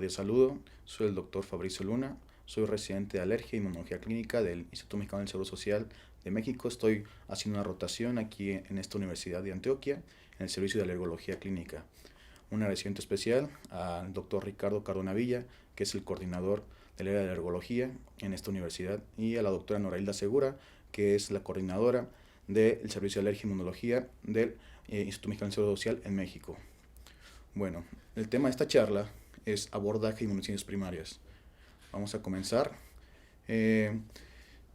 cordial saludo. Soy el doctor Fabricio Luna. Soy residente de Alergia e Inmunología Clínica del Instituto Mexicano del Seguro Social de México. Estoy haciendo una rotación aquí en esta Universidad de Antioquia, en el Servicio de Alergología Clínica. Un agradecimiento especial al doctor Ricardo Cardona Villa, que es el coordinador del área de alergología en esta universidad, y a la doctora Norailda Segura, que es la coordinadora del Servicio de Alergia e Inmunología del Instituto Mexicano del Seguro Social en México. Bueno, el tema de esta charla es abordaje de inmunodeficiencias primarias. Vamos a comenzar.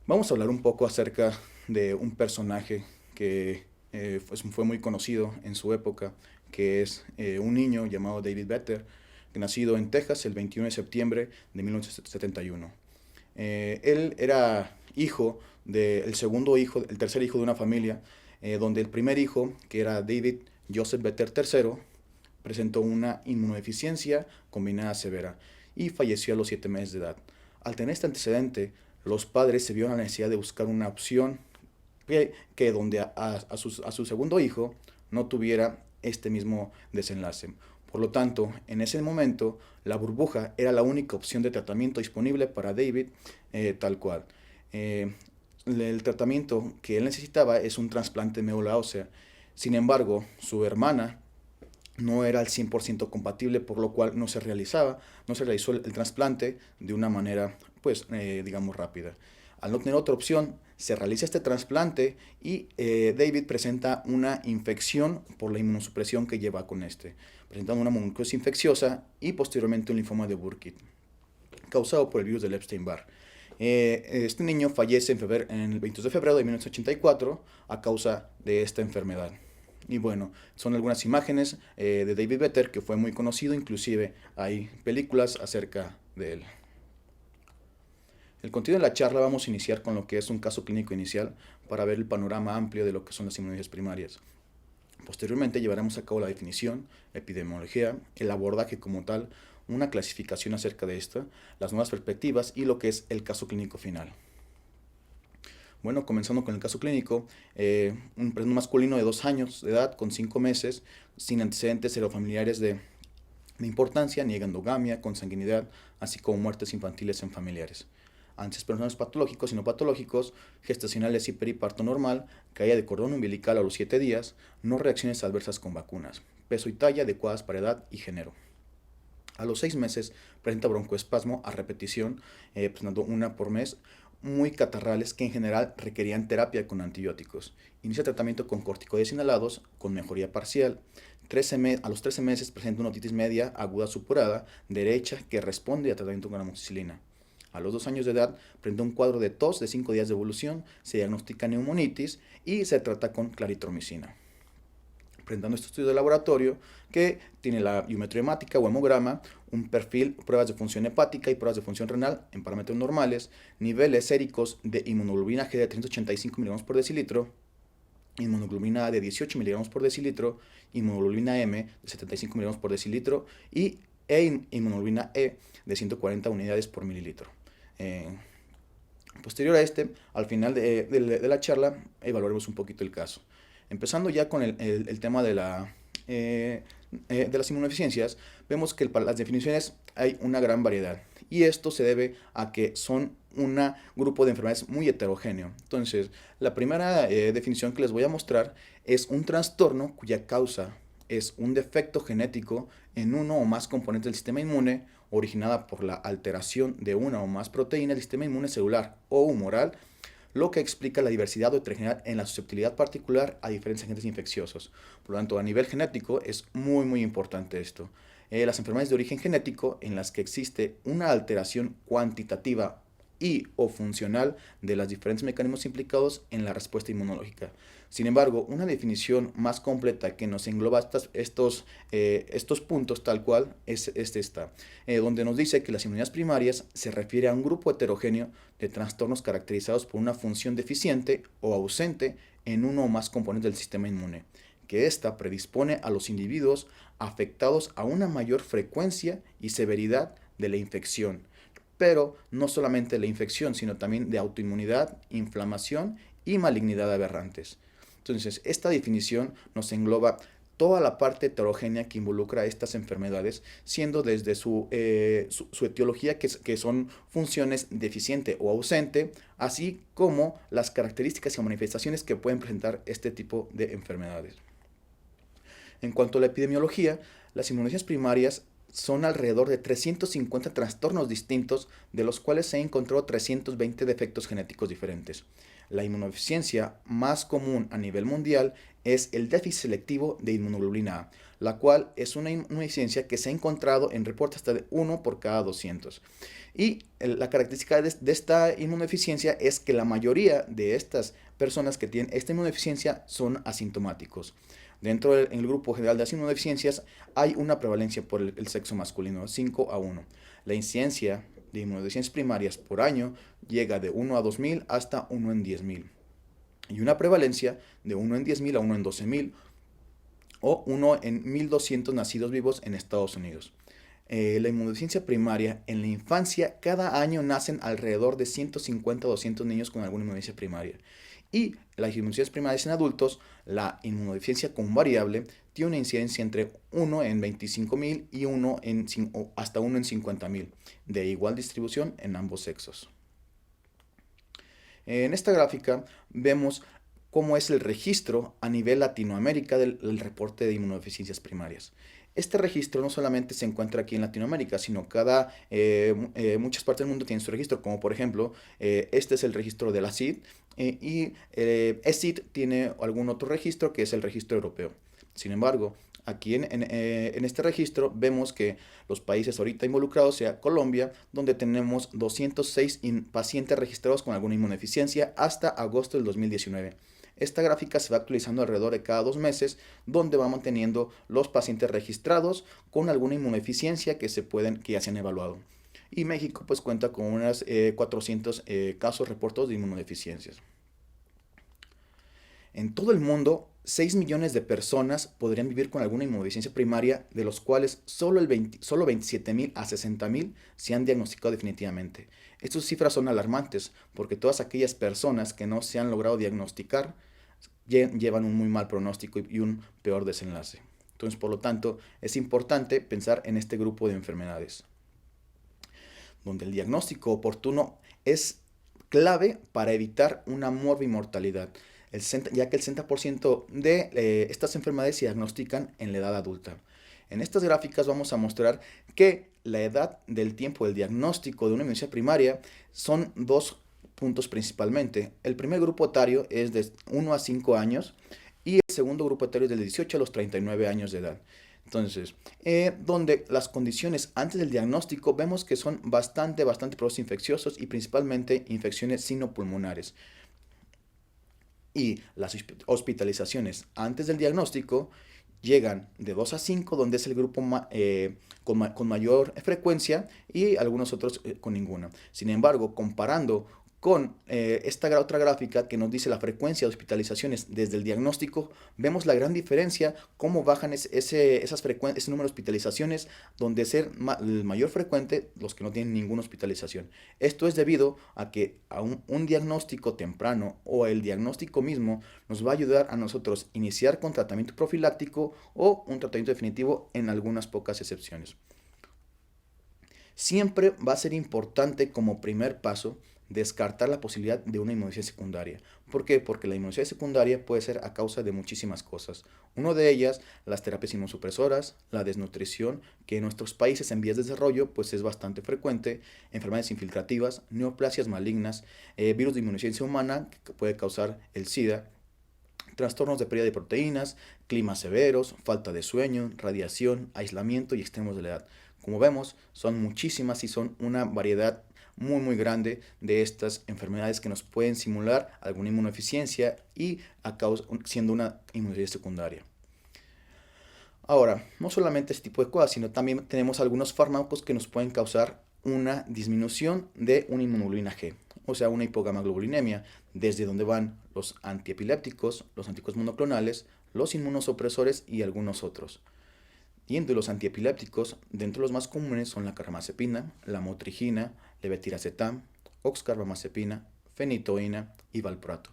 Vamos a hablar un poco acerca de un personaje que fue muy conocido en su época, que es un niño llamado David Vetter, nacido en Texas el 21 de septiembre de 1971. Él era hijo del tercer hijo de una familia, donde el primer hijo, que era David Joseph Vetter III, presentó una inmunodeficiencia combinada severa y falleció a los 7 meses de edad. Al tener este antecedente, los padres se vieron la necesidad de buscar una opción que donde a su segundo hijo no tuviera este mismo desenlace. Por lo tanto, en ese momento, la burbuja era la única opción de tratamiento disponible para David, tal cual. El tratamiento que él necesitaba es un trasplante de médula ósea. Sin embargo, su hermana no era al 100% compatible, por lo cual no se realizó el trasplante de una manera, digamos, rápida. Al no tener otra opción, se realiza este trasplante y David presenta una infección por la inmunosupresión que lleva con presentando una mononucleosis infecciosa y posteriormente un linfoma de Burkitt, causado por el virus del Epstein-Barr. Este niño fallece en el 22 de febrero de 1984 a causa de esta enfermedad. Y bueno, son algunas imágenes de David Vetter, que fue muy conocido, inclusive hay películas acerca de él. El contenido de la charla vamos a iniciar con lo que es un caso clínico inicial para ver el panorama amplio de lo que son las inmunodeficiencias primarias. Posteriormente llevaremos a cabo la definición, epidemiología, el abordaje como tal, una clasificación acerca de esta, las nuevas perspectivas y lo que es el caso clínico final. Bueno, comenzando con el caso clínico, un masculino de 2 años de edad con 5 meses, sin antecedentes serofamiliares de importancia, niega endogamia, consanguinidad, así como muertes infantiles en familiares. Antecedentes patológicos y no patológicos, gestacionales y periparto normal, caída de cordón umbilical a los 7 días, no reacciones adversas con vacunas, peso y talla adecuadas para edad y género. A los 6 meses presenta broncoespasmo a repetición, presentando una por mes, muy catarrales que en general requerían terapia con antibióticos. Inicia tratamiento con corticoides inhalados con mejoría parcial. A los 13 meses presenta una otitis media aguda supurada derecha que responde a tratamiento con amoxicilina. A los 2 años de edad presenta un cuadro de tos de 5 días de evolución, se diagnostica neumonitis y se trata con claritromicina. Presentando este estudio de laboratorio que tiene la biometría hemática o hemograma, un perfil, pruebas de función hepática y pruebas de función renal en parámetros normales, niveles séricos de inmunoglobulina G de 385 mg por decilitro, inmunoglobulina A de 18 mg por decilitro, inmunoglobulina M de 75 mg por decilitro y inmunoglobulina E de 140 unidades por mililitro. Posterior a al final de la charla, evaluaremos un poquito el caso. Empezando ya con el tema de las inmunodeficiencias, vemos que para las definiciones hay una gran variedad. Y esto se debe a que son un grupo de enfermedades muy heterogéneo. Entonces, la primera definición que les voy a mostrar es un trastorno cuya causa es un defecto genético en uno o más componentes del sistema inmune, originada por la alteración de una o más proteínas del sistema inmune celular o humoral, lo que explica la diversidad o heterogeneidad en la susceptibilidad particular a diferentes agentes infecciosos. Por lo tanto, a nivel genético es muy importante esto. Las enfermedades de origen genético en las que existe una alteración cuantitativa y o funcional de los diferentes mecanismos implicados en la respuesta inmunológica. Sin embargo, una definición más completa que nos engloba estos puntos tal cual es esta, donde nos dice que las inmunidades primarias se refiere a un grupo heterogéneo de trastornos caracterizados por una función deficiente o ausente en uno o más componentes del sistema inmune, que ésta predispone a los individuos afectados a una mayor frecuencia y severidad de la infección, pero no solamente de la infección, sino también de autoinmunidad, inflamación y malignidad aberrantes. Entonces, esta definición nos engloba toda la parte heterogénea que involucra estas enfermedades, siendo desde su etiología, que son funciones deficiente o ausente, así como las características y manifestaciones que pueden presentar este tipo de enfermedades. En cuanto a la epidemiología, las inmunodeficiencias primarias son alrededor de 350 trastornos distintos, de los cuales se han encontrado 320 defectos genéticos diferentes. La inmunodeficiencia más común a nivel mundial es el déficit selectivo de inmunoglobulina A, la cual es una inmunodeficiencia que se ha encontrado en reportes hasta de 1 por cada 200. Y la característica de esta inmunodeficiencia es que la mayoría de estas personas que tienen esta inmunodeficiencia son asintomáticos. Dentro del grupo general de las inmunodeficiencias hay una prevalencia por el sexo masculino, 5 a 1. La incidencia de inmunodeficiencias primarias por año llega de 1 a 2.000 hasta 1 en 10.000. Y una prevalencia de 1 en 10.000 a 1 en 12.000 o 1 en 1.200 nacidos vivos en Estados Unidos. La inmunodeficiencia primaria en la infancia, cada año nacen alrededor de 150 a 200 niños con alguna inmunodeficiencia primaria. Y las inmunodeficiencias primarias en adultos, la inmunodeficiencia con variable, tiene una incidencia entre 1 en 25.000 y hasta 1 en 50.000, de igual distribución en ambos sexos. En esta gráfica vemos cómo es el registro a nivel Latinoamérica del reporte de inmunodeficiencias primarias. Este registro no solamente se encuentra aquí en Latinoamérica, sino muchas partes del mundo tienen su registro, como por ejemplo, este es el registro de la CID, y ESID tiene algún otro registro que es el registro europeo. Sin embargo, aquí en este registro vemos que los países ahorita involucrados sea Colombia, donde tenemos 206 pacientes registrados con alguna inmunodeficiencia hasta agosto del 2019. Esta gráfica se va actualizando alrededor de cada 2 meses, donde va manteniendo los pacientes registrados con alguna inmunodeficiencia que ya se han evaluado. Y México pues cuenta con unos 400 casos reportados de inmunodeficiencias. En todo el mundo, 6 millones de personas podrían vivir con alguna inmunodeficiencia primaria, de los cuales solo 27.000 a 60.000 se han diagnosticado definitivamente. Estas cifras son alarmantes, porque todas aquellas personas que no se han logrado diagnosticar llevan un muy mal pronóstico y un peor desenlace. Entonces, por lo tanto, es importante pensar en este grupo de enfermedades, donde el diagnóstico oportuno es clave para evitar una morbimortalidad, ya que el 60% de estas enfermedades se diagnostican en la edad adulta. En estas gráficas vamos a mostrar que la edad del tiempo del diagnóstico de una inmunodeficiencia primaria son 2 puntos principalmente. El primer grupo etario es de 1 a 5 años y el segundo grupo etario es de 18 a los 39 años de edad. Entonces, donde las condiciones antes del diagnóstico vemos que son bastante procesos infecciosos y principalmente infecciones sinopulmonares. Y las hospitalizaciones antes del diagnóstico llegan de 2 a 5, donde es el grupo con mayor frecuencia, y algunos otros con ninguna. Sin embargo, comparando con esta otra gráfica que nos dice la frecuencia de hospitalizaciones desde el diagnóstico, vemos la gran diferencia, cómo bajan ese número de hospitalizaciones, donde ser el mayor frecuente los que no tienen ninguna hospitalización. Esto es debido a que un diagnóstico temprano o el diagnóstico mismo nos va a ayudar a nosotros iniciar con tratamiento profiláctico o un tratamiento definitivo en algunas pocas excepciones. Siempre va a ser importante como primer paso descartar la posibilidad de una inmunodeficiencia secundaria. ¿Por qué? Porque la inmunodeficiencia secundaria puede ser a causa de muchísimas cosas. Una de ellas, las terapias inmunosupresoras, la desnutrición, que en nuestros países en vías de desarrollo pues es bastante frecuente, enfermedades infiltrativas, neoplasias malignas, virus de inmunodeficiencia humana que puede causar el SIDA, trastornos de pérdida de proteínas, climas severos, falta de sueño, radiación, aislamiento y extremos de la edad. Como vemos, son muchísimas y son una variedad muy grande de estas enfermedades que nos pueden simular alguna inmunodeficiencia y siendo una inmunodeficiencia secundaria. Ahora, no solamente este tipo de cosas, sino también tenemos algunos fármacos que nos pueden causar una disminución de una inmunoglobulina G, o sea, una hipogamaglobulinemia, desde donde van los antiepilépticos, los anticuerpos monoclonales, los inmunosupresores y algunos otros. Y entre los antiepilépticos, dentro de los más comunes son la carbamazepina, la motrigina, levetiracetam, oxcarbamazepina, fenitoína y valproato.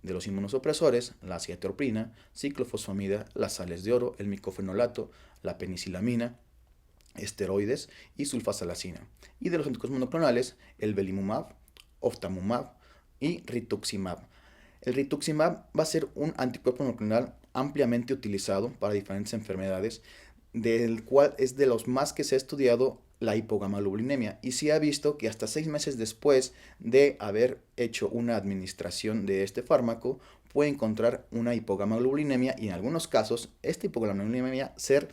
de los inmunosupresores, la acitromicina, ciclofosfamida, las sales de oro, el micofenolato, la penicilamina, esteroides y sulfasalacina. Y de los anticuerpos monoclonales, el belimumab, ofatumumab y rituximab. El rituximab va a ser un anticuerpo monoclonal ampliamente utilizado para diferentes enfermedades, del cual es de los más que se ha estudiado la hipogamaglobulinemia, y se ha visto que hasta 6 meses después de haber hecho una administración de este fármaco puede encontrar una hipogamaglobulinemia, y en algunos casos esta hipogamaglobulinemia ser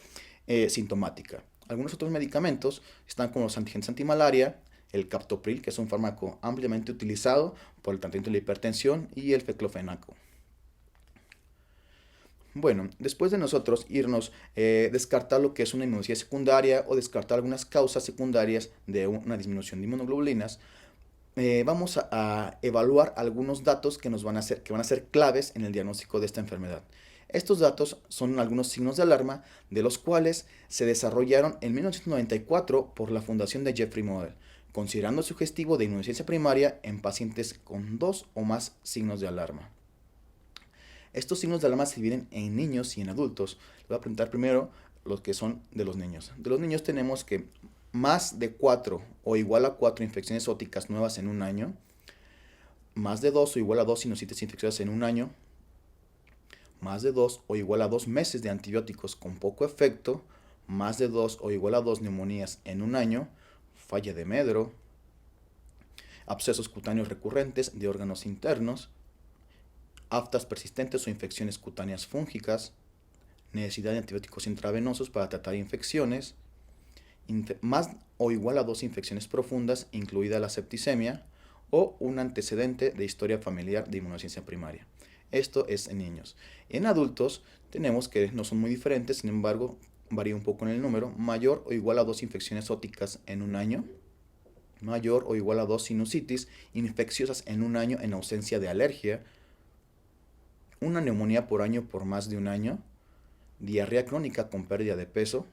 sintomática. Algunos otros medicamentos están como los antigenes antimalaria, el captopril, que es un fármaco ampliamente utilizado por el tratamiento de la hipertensión, y el feclofenaco. Bueno, después de nosotros irnos, descartar lo que es una inmunodeficiencia secundaria o descartar algunas causas secundarias de una disminución de inmunoglobulinas, vamos a evaluar algunos datos que van a ser claves en el diagnóstico de esta enfermedad. Estos datos son algunos signos de alarma, de los cuales se desarrollaron en 1994 por la Fundación de Jeffrey Model, considerando sugestivo de inmunodeficiencia primaria en pacientes con 2 o más signos de alarma. Estos signos de alarma se dividen en niños y en adultos. Les voy a preguntar primero los que son de los niños. De los niños tenemos que más de 4 o igual a 4 infecciones óticas nuevas en un año, más de 2 o igual a 2 sinusitis infecciosas en un año, más de 2 o igual a 2 meses de antibióticos con poco efecto, más de 2 o igual a 2 neumonías en un año, falla de Medro, abscesos cutáneos recurrentes de órganos internos, aftas persistentes o infecciones cutáneas fúngicas, necesidad de antibióticos intravenosos para tratar infecciones, más o igual a 2 infecciones profundas, incluida la septicemia, o un antecedente de historia familiar de inmunodeficiencia primaria. Esto es en niños. En adultos tenemos que no son muy diferentes, sin embargo, varía un poco en el número, mayor o igual a 2 infecciones óticas en un año, mayor o igual a 2 sinusitis infecciosas en un año en ausencia de alergia, una neumonía por año por más de un año, diarrea crónica con pérdida de peso,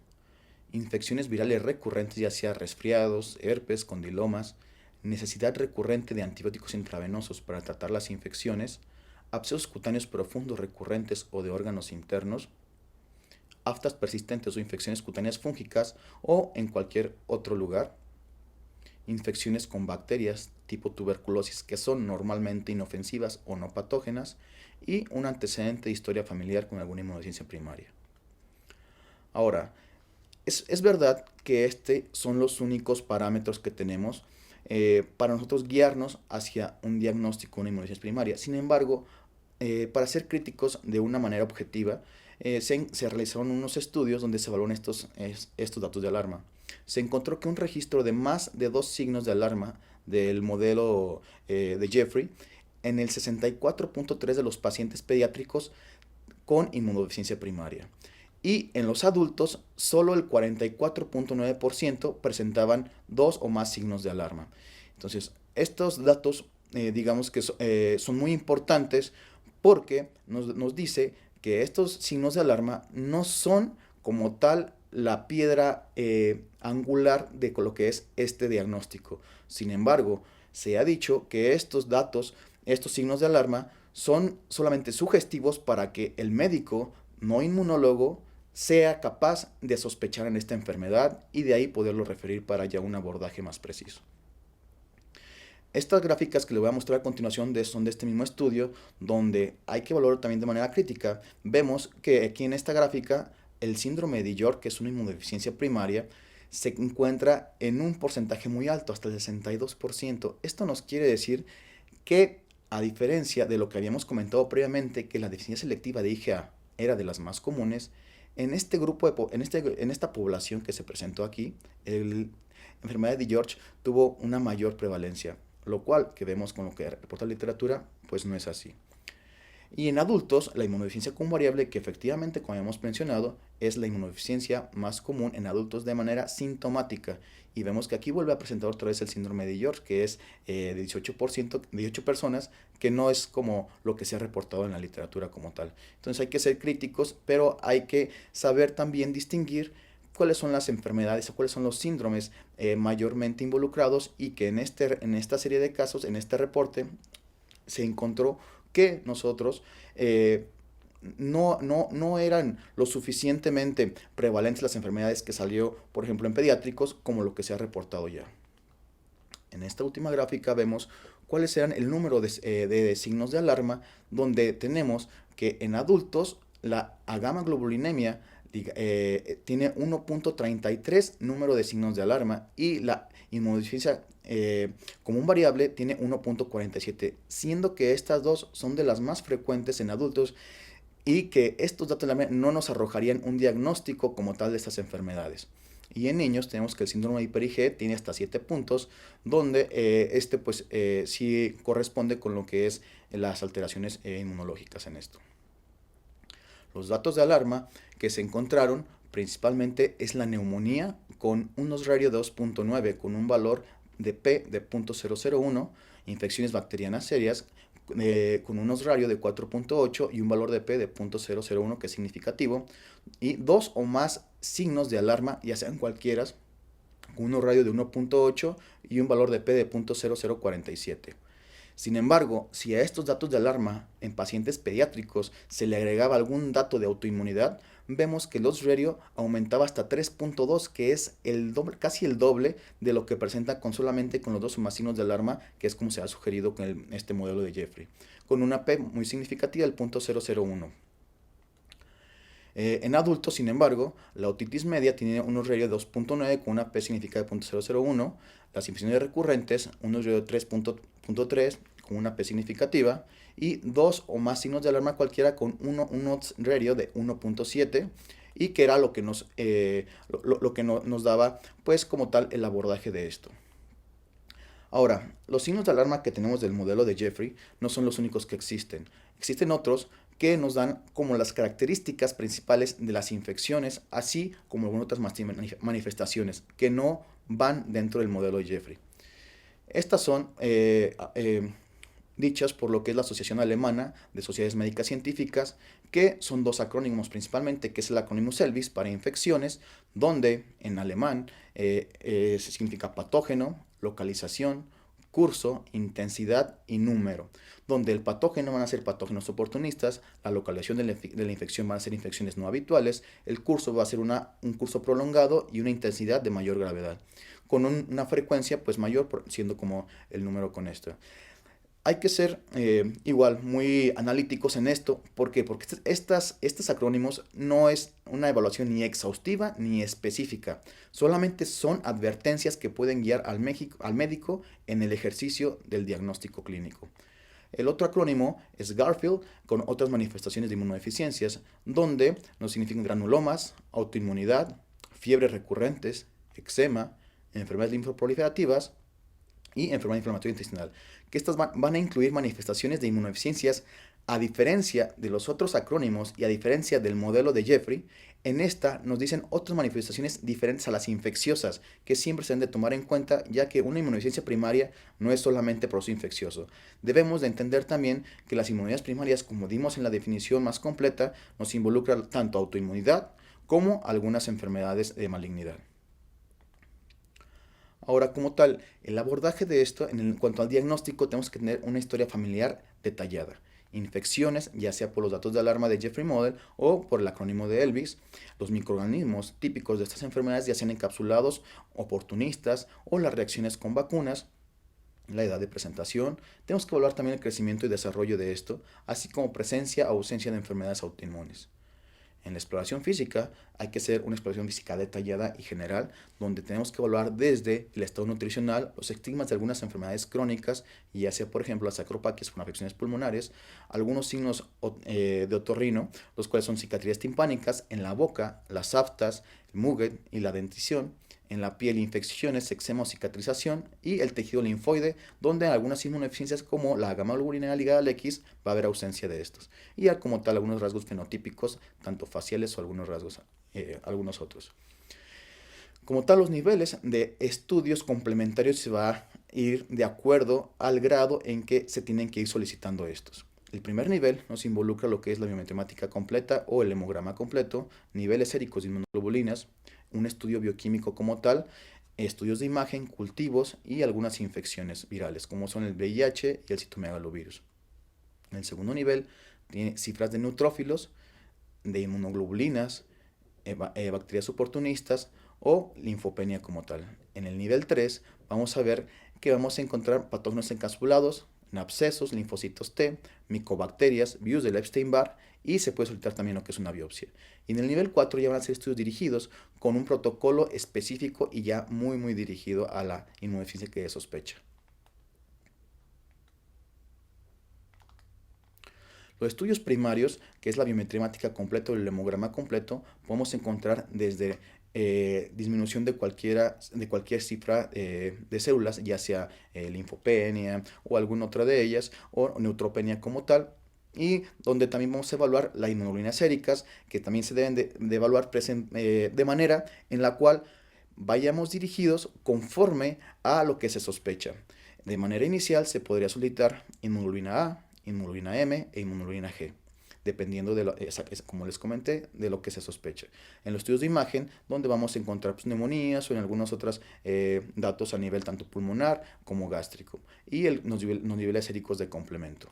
infecciones virales recurrentes, ya sea resfriados, herpes, condilomas, necesidad recurrente de antibióticos intravenosos para tratar las infecciones, abscesos cutáneos profundos recurrentes o de órganos internos, aftas persistentes o infecciones cutáneas fúngicas o en cualquier otro lugar, infecciones con bacterias tipo tuberculosis que son normalmente inofensivas o no patógenas, y un antecedente de historia familiar con alguna inmunodeficiencia primaria. Ahora, es verdad que estos son los únicos parámetros que tenemos para nosotros guiarnos hacia un diagnóstico de una inmunodeficiencia primaria. Sin embargo, para ser críticos de una manera objetiva, se realizaron unos estudios donde se evaluaron estos datos de alarma. Se encontró que un registro de más de 2 signos de alarma del modelo de Jeffrey en el 64.3% de los pacientes pediátricos con inmunodeficiencia primaria. Y en los adultos, solo el 44.9% presentaban 2 o más signos de alarma. Entonces, estos datos, digamos que son muy importantes porque nos dice que estos signos de alarma no son como tal la piedra angular de lo que es este diagnóstico. Sin embargo, se ha dicho que estos datos, estos signos de alarma, son solamente sugestivos para que el médico, no inmunólogo, sea capaz de sospechar en esta enfermedad y de ahí poderlo referir para ya un abordaje más preciso. Estas gráficas que le voy a mostrar a continuación son de este mismo estudio, donde hay que evaluarlo también de manera crítica. Vemos que aquí en esta gráfica el síndrome de York, que es una inmunodeficiencia primaria, se encuentra en un porcentaje muy alto, hasta el 62%. Esto nos quiere decir que, a diferencia de lo que habíamos comentado previamente, que la deficiencia selectiva de IgA era de las más comunes, en este grupo, en esta población que se presentó aquí, la enfermedad de George tuvo una mayor prevalencia, lo cual, que vemos con lo que reporta la literatura, pues no es así. Y en adultos, la inmunodeficiencia covariable, que efectivamente, como habíamos mencionado, es la inmunodeficiencia más común en adultos de manera sintomática. Y vemos que aquí vuelve a presentar otra vez el síndrome de George, que es de 18%, 18 personas, que no es como lo que se ha reportado en la literatura como tal. Entonces hay que ser críticos, pero hay que saber también distinguir cuáles son las enfermedades o cuáles son los síndromes mayormente involucrados, y que en esta serie de casos, en este reporte, se encontró que nosotros no eran lo suficientemente prevalentes las enfermedades que salió, por ejemplo, en pediátricos, como lo que se ha reportado ya. En esta última gráfica vemos cuáles eran el número de signos de alarma, donde tenemos que en adultos la agamaglobulinemia tiene 1.33 número de signos de alarma y la inmunodeficiencia común variable tiene 1.47, siendo que estas dos son de las más frecuentes en adultos y que estos datos no nos arrojarían un diagnóstico como tal de estas enfermedades. Y en niños tenemos que el síndrome de Hyper-IgE tiene hasta 7 puntos, donde sí corresponde con lo que es las alteraciones inmunológicas en esto. Los datos de alarma que se encontraron principalmente es la neumonía con un odds ratio de 2.9 con un valor de P de 0.001, infecciones bacterianas serias con un odds ratio de 4.8 y un valor de P de 0.001 que es significativo, y dos o más signos de alarma, ya sean cualquiera, con un odds ratio de 1.8 y un valor de P de 0.0047. Sin embargo, si a estos datos de alarma en pacientes pediátricos se le agregaba algún dato de autoinmunidad, vemos que el odds ratio aumentaba hasta 3.2, que es casi el doble de lo que presenta solamente con los dos o más signos de alarma, que es como se ha sugerido con este modelo de Jeffrey, con una P muy significativa del 0.001. En adultos, sin embargo, la otitis media tiene un odds ratio de 2.9 con una P significativa de 0.001, las infecciones recurrentes un odds ratio de 3.3 con una P significativa, y dos o más signos de alarma cualquiera con un odds ratio de 1.7, y que era lo que nos daba pues como tal el abordaje de esto. Ahora, los signos de alarma que tenemos del modelo de Jeffrey no son los únicos que existen. Existen otros que nos dan como las características principales de las infecciones, así como algunas otras manifestaciones que no van dentro del modelo de Jeffrey. Estas son dichas por lo que es la Asociación Alemana de Sociedades Médicas Científicas, que son dos acrónimos principalmente, que es el acrónimo SELVIS para infecciones, donde en alemán significa patógeno, localización, curso, intensidad y número, donde el patógeno van a ser patógenos oportunistas, la localización de la infección van a ser infecciones no habituales, el curso va a ser un curso prolongado y una intensidad de mayor gravedad, con una frecuencia pues mayor, siendo como el número con esto. Hay que ser igual muy analíticos en esto. ¿Por qué? Porque estos acrónimos no es una evaluación ni exhaustiva ni específica. Solamente son advertencias que pueden guiar al médico en el ejercicio del diagnóstico clínico. El otro acrónimo es Garfield, con otras manifestaciones de inmunodeficiencias, donde nos significan granulomas, autoinmunidad, fiebres recurrentes, eczema, enfermedades linfoproliferativas y enfermedad inflamatoria intestinal, que estas van a incluir manifestaciones de inmunodeficiencias. A diferencia de los otros acrónimos y a diferencia del modelo de Jeffrey, en esta nos dicen otras manifestaciones diferentes a las infecciosas, que siempre se deben de tomar en cuenta, ya que una inmunodeficiencia primaria no es solamente proceso infeccioso. Debemos de entender también que las inmunidades primarias, como dimos en la definición más completa, nos involucran tanto autoinmunidad como algunas enfermedades de malignidad. Ahora, como tal, el abordaje de esto, en cuanto al diagnóstico, tenemos que tener una historia familiar detallada. Infecciones, ya sea por los datos de alarma de Jeffrey Model o por el acrónimo de ELVIS, los microorganismos típicos de estas enfermedades, ya sean encapsulados, oportunistas o las reacciones con vacunas, la edad de presentación. Tenemos que evaluar también el crecimiento y desarrollo de esto, así como presencia o ausencia de enfermedades autoinmunes. En la exploración física hay que hacer una exploración física detallada y general, donde tenemos que evaluar desde el estado nutricional, los estigmas de algunas enfermedades crónicas, ya sea por ejemplo las acropaquias con afecciones pulmonares, algunos signos de otorrino, los cuales son cicatrices timpánicas en la boca, las aftas, el muget y la dentición, en la piel infecciones, eczema o cicatrización, y el tejido linfoide, donde algunas inmunodeficiencias como la gamma-globulina ligada al X va a haber ausencia de estos. Y como tal algunos rasgos fenotípicos, tanto faciales o algunos rasgos, algunos otros. Como tal, los niveles de estudios complementarios se va a ir de acuerdo al grado en que se tienen que ir solicitando estos. El primer nivel nos involucra lo que es la biometría completa o el hemograma completo, niveles séricos de inmunoglobulinas, un estudio bioquímico como tal, estudios de imagen, cultivos y algunas infecciones virales, como son el VIH y el citomegalovirus. En el segundo nivel tiene cifras de neutrófilos, de inmunoglobulinas, bacterias oportunistas o linfopenia como tal. En el nivel 3 vamos a ver que vamos a encontrar patógenos encapsulados, abscesos, linfocitos T, micobacterias, virus del Epstein-Barr y se puede solicitar también lo que es una biopsia. Y en el nivel 4 ya van a ser estudios dirigidos con un protocolo específico y ya muy dirigido a la inmunodeficiencia que es sospecha. Los estudios primarios, que es la biometría hemática completa o el hemograma completo, podemos encontrar desde disminución de cualquier cifra de células, ya sea linfopenia o alguna otra de ellas, o neutropenia como tal, y donde también vamos a evaluar las inmunoglobulinas séricas, que también se deben de evaluar de manera en la cual vayamos dirigidos conforme a lo que se sospecha. De manera inicial se podría solicitar inmunoglobulina A, inmunoglobulina M e inmunoglobulina G, dependiendo de como les comenté, de lo que se sospecha. En los estudios de imagen, donde vamos a encontrar neumonías o en algunos otros datos a nivel tanto pulmonar como gástrico, y los niveles séricos de complemento.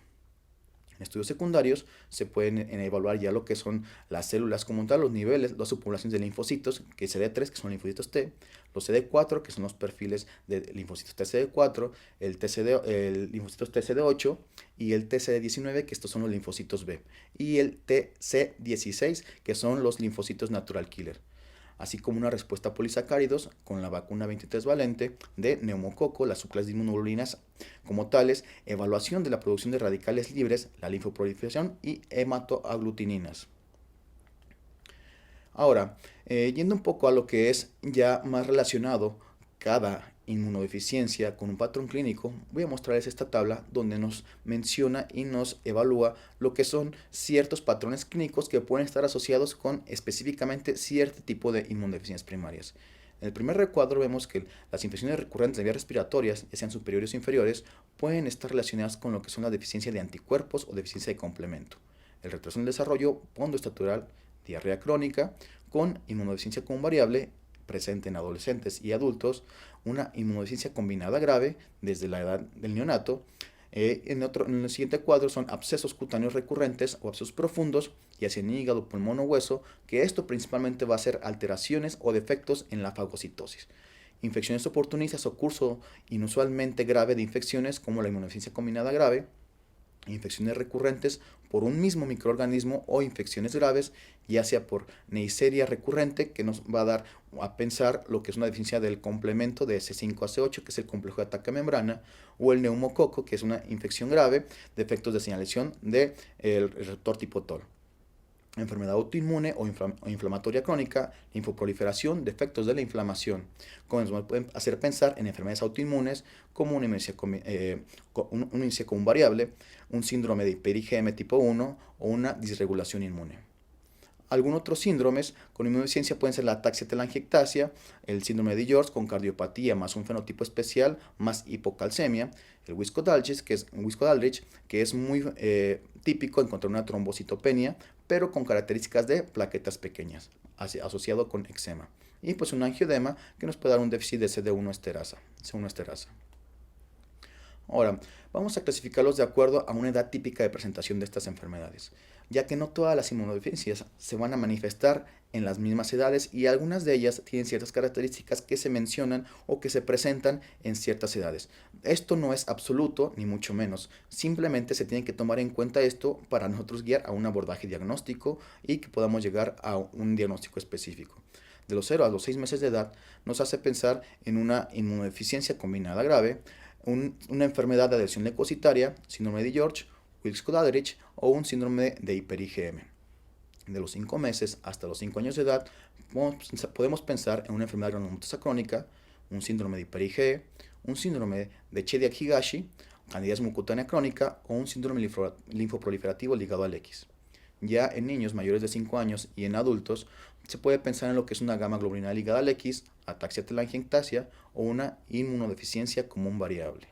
En estudios secundarios se pueden evaluar ya lo que son las células como tal, los niveles, las subpoblaciones de linfocitos, que es CD3, que son linfocitos T, los CD4, que son los perfiles de linfocitos TCD4, el linfocitos TCD8 y el TCD19, que estos son los linfocitos B, y el TC16, que son los linfocitos natural killer, así como una respuesta a polisacáridos con la vacuna 23 valente de neumococo, las subclases de inmunoglobulinas como tales, evaluación de la producción de radicales libres, la linfoproliferación y hematoaglutininas. Ahora, yendo un poco a lo que es ya más relacionado cada inmunodeficiencia con un patrón clínico, voy a mostrarles esta tabla donde nos menciona y nos evalúa lo que son ciertos patrones clínicos que pueden estar asociados con específicamente cierto tipo de inmunodeficiencias primarias. En el primer recuadro vemos que las infecciones recurrentes de vías respiratorias, ya sean superiores o inferiores, pueden estar relacionadas con lo que son la deficiencia de anticuerpos o deficiencia de complemento. El retraso en el desarrollo pondoestatural, diarrea crónica, con inmunodeficiencia común variable presente en adolescentes y adultos, una inmunodeficiencia combinada grave desde la edad del neonato. En el siguiente cuadro son abscesos cutáneos recurrentes o abscesos profundos, ya sea en hígado, pulmón o hueso, que esto principalmente va a ser alteraciones o defectos en la fagocitosis. Infecciones oportunistas o curso inusualmente grave de infecciones como la inmunodeficiencia combinada grave, infecciones recurrentes por un mismo microorganismo o infecciones graves, ya sea por Neisseria recurrente, que nos va a dar a pensar lo que es una deficiencia del complemento de C5AC8, que es el complejo de ataque a membrana, o el neumococo, que es una infección grave de efectos de señalización del receptor tipo TOR. Enfermedad autoinmune o inflamatoria crónica, linfoproliferación, defectos de la inflamación, como nos pueden hacer pensar en enfermedades autoinmunes como una inmunodeficiencia común variable, un síndrome de hiper-IgM tipo 1 o una disregulación inmune. Algunos otros síndromes con inmunodeficiencia pueden ser la ataxia telangiectasia, el síndrome de George con cardiopatía más un fenotipo especial más hipocalcemia, el Wiskott-Aldrich, que es muy típico encontrar una trombocitopenia, pero con características de plaquetas pequeñas, asociado con eczema. Y pues un angioedema que nos puede dar un déficit de CD1 esterasa. Ahora, vamos a clasificarlos de acuerdo a una edad típica de presentación de estas enfermedades, ya que no todas las inmunodeficiencias se van a manifestar en las mismas edades y algunas de ellas tienen ciertas características que se mencionan o que se presentan en ciertas edades. Esto no es absoluto, ni mucho menos, simplemente se tiene que tomar en cuenta esto para nosotros guiar a un abordaje diagnóstico y que podamos llegar a un diagnóstico específico. De los 0 a los 6 meses de edad nos hace pensar en una inmunodeficiencia combinada grave, una enfermedad de adhesión leucocitaria, síndrome de George, Wiskott-Aldrich o un síndrome de hiper-IgM. De los 5 meses hasta los 5 años de edad podemos pensar en una enfermedad granulomatosa crónica, un síndrome de hiper-IgE, un síndrome de Chediak-Higashi, candidiasis cutánea crónica o un síndrome linfoproliferativo ligado al X. Ya en niños mayores de 5 años y en adultos se puede pensar en lo que es una gamma globulina ligada al X, ataxia telangiectasia o una inmunodeficiencia común variable.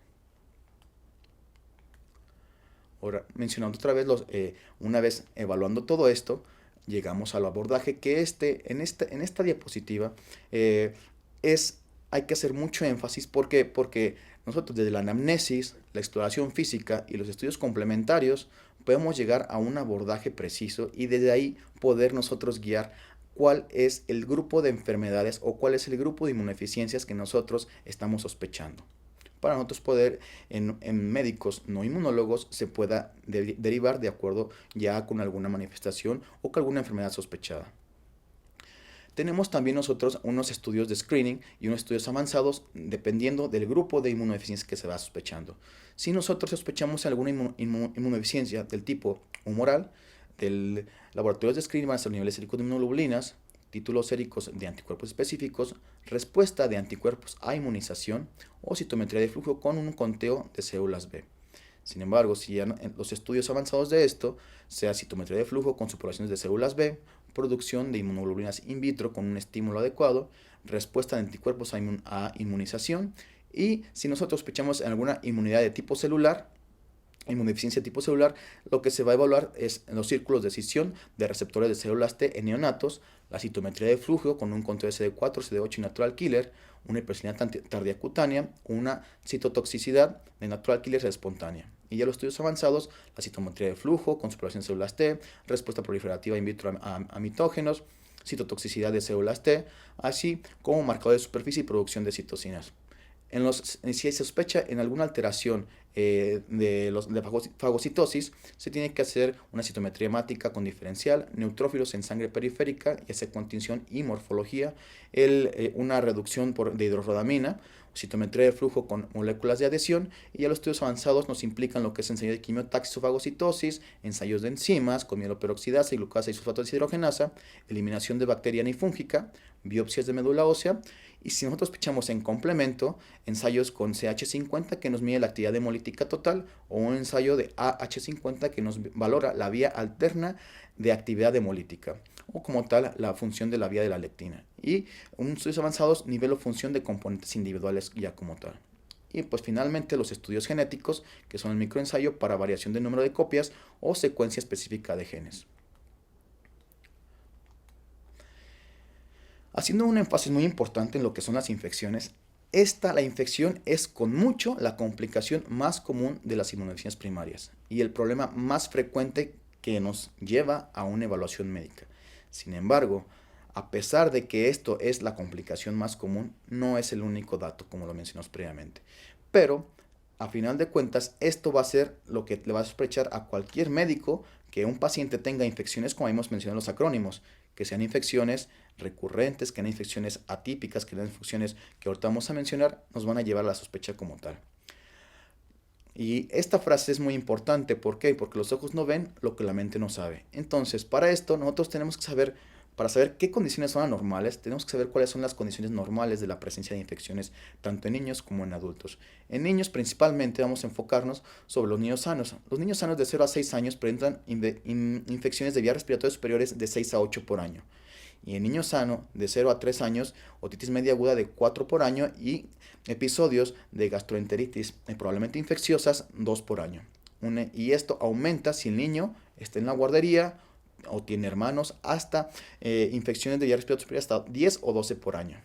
Ahora, mencionando otra vez, una vez evaluando todo esto, llegamos al abordaje que en esta diapositiva hay que hacer mucho énfasis. ¿Por qué? Porque nosotros desde la anamnesis, la exploración física y los estudios complementarios podemos llegar a un abordaje preciso y desde ahí poder nosotros guiar cuál es el grupo de enfermedades o cuál es el grupo de inmunodeficiencias que nosotros estamos sospechando. Para nosotros poder, en médicos no inmunólogos, se pueda derivar de acuerdo ya con alguna manifestación o con alguna enfermedad sospechada. Tenemos también nosotros unos estudios de screening y unos estudios avanzados dependiendo del grupo de inmunodeficiencia que se va sospechando. Si nosotros sospechamos alguna inmunodeficiencia del tipo humoral, del laboratorio de screening van a ser niveles séricos de inmunoglobulinas, títulos séricos de anticuerpos específicos, respuesta de anticuerpos a inmunización o citometría de flujo con un conteo de células B. Sin embargo, si ya en los estudios avanzados de esto, sea citometría de flujo con superaciones de células B, producción de inmunoglobulinas in vitro con un estímulo adecuado, respuesta de anticuerpos a inmunización, y si nosotros sospechamos en alguna inmunidad de tipo celular, inmunodeficiencia de tipo celular, lo que se va a evaluar es en los círculos de escisión de receptores de células T en neonatos, la citometría de flujo con un conteo de CD4, CD8 y natural killer, una hipersensibilidad tardía cutánea, una citotoxicidad de natural killer espontánea. Y ya los estudios avanzados, la citometría de flujo con superación de células T, respuesta proliferativa in vitro a mitógenos, citotoxicidad de células T, así como marcador de superficie y producción de citocinas. Si hay sospecha en alguna alteración de fagocitosis, se tiene que hacer una citometría hemática con diferencial, neutrófilos en sangre periférica, ya sea con tinción y morfología, una reducción de hidrorrodamina, citometría de flujo con moléculas de adhesión, y ya los estudios avanzados nos implican lo que es ensayo de quimiotaxis o fagocitosis, ensayos de enzimas con mieloperoxidasa y glucasa y sulfato deshidrogenasa, eliminación de bacteriana y fúngica, biopsias de médula ósea, y si nosotros sospechamos en complemento, ensayos con CH50 que nos mide la actividad hemolítica total o un ensayo de AH50 que nos valora la vía alterna de actividad hemolítica o como tal la función de la vía de la lectina. Y en estudios avanzados, nivel o función de componentes individuales ya como tal. Y pues finalmente los estudios genéticos, que son el microensayo para variación de número de copias o secuencia específica de genes. Haciendo un énfasis muy importante en lo que son las infecciones, la infección es con mucho la complicación más común de las inmunodeficiencias primarias y el problema más frecuente que nos lleva a una evaluación médica. Sin embargo, a pesar de que esto es la complicación más común, no es el único dato, como lo mencionamos previamente. Pero, a final de cuentas, esto va a ser lo que le va a sospechar a cualquier médico que un paciente tenga infecciones, como hemos mencionado en los acrónimos, que sean infecciones recurrentes, que sean infecciones atípicas, que sean infecciones que ahorita vamos a mencionar, nos van a llevar a la sospecha como tal. Y esta frase es muy importante, ¿por qué? Porque los ojos no ven lo que la mente no sabe. Entonces, para esto, nosotros tenemos que saber, para saber qué condiciones son anormales, tenemos que saber cuáles son las condiciones normales de la presencia de infecciones, tanto en niños como en adultos. En niños, principalmente, vamos a enfocarnos sobre los niños sanos. Los niños sanos de 0 a 6 años presentan infecciones de vías respiratorias superiores de 6 a 8 por año. Y en niños sanos de 0 a 3 años, otitis media aguda de 4 por año y episodios de gastroenteritis, probablemente infecciosas, 2 por año. Y esto aumenta si el niño está en la guardería o tiene hermanos, hasta infecciones de vías respiratorias superiores hasta 10 o 12 por año.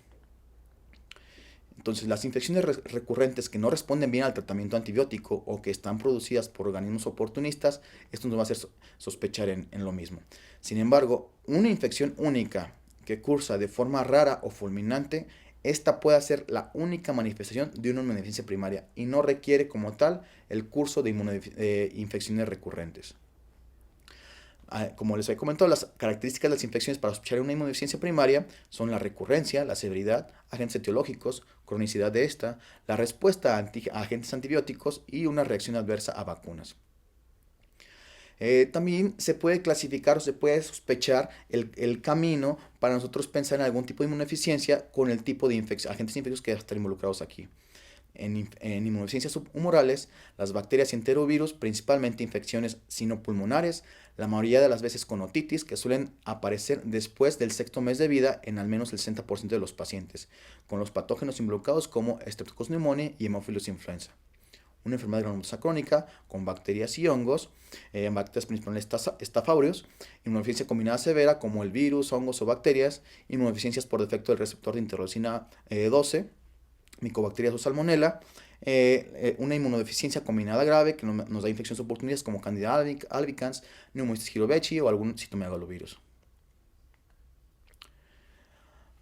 Entonces, las infecciones recurrentes que no responden bien al tratamiento antibiótico o que están producidas por organismos oportunistas, esto nos va a hacer sospechar en lo mismo. Sin embargo, una infección única que cursa de forma rara o fulminante, esta puede ser la única manifestación de una inmunodeficiencia primaria y no requiere como tal el curso de infecciones recurrentes. Como les he comentado, las características de las infecciones para sospechar una inmunodeficiencia primaria son la recurrencia, la severidad, agentes etiológicos, cronicidad de esta, la respuesta a agentes antibióticos y una reacción adversa a vacunas. También se puede clasificar o se puede sospechar el camino para nosotros pensar en algún tipo de inmunodeficiencia con el tipo de agentes infecciosos que están involucrados aquí. En inmunodeficiencias humorales, las bacterias y enterovirus, principalmente infecciones sinopulmonares, la mayoría de las veces con otitis, que suelen aparecer después del sexto mes de vida en al menos el 60% de los pacientes, con los patógenos involucrados como Streptococcus pneumoniae y Haemophilus influenza. Una enfermedad granulosa crónica con bacterias y hongos, bacterias principalmente Staphylococcus, inmunodeficiencia combinada severa como el virus, hongos o bacterias, inmunodeficiencias por defecto del receptor de interleucina 12, Mycobacterias o Salmonella, una inmunodeficiencia combinada grave que nos da infecciones oportunistas como Candida albicans, Pneumocystis jirovecii o algún citomegalovirus.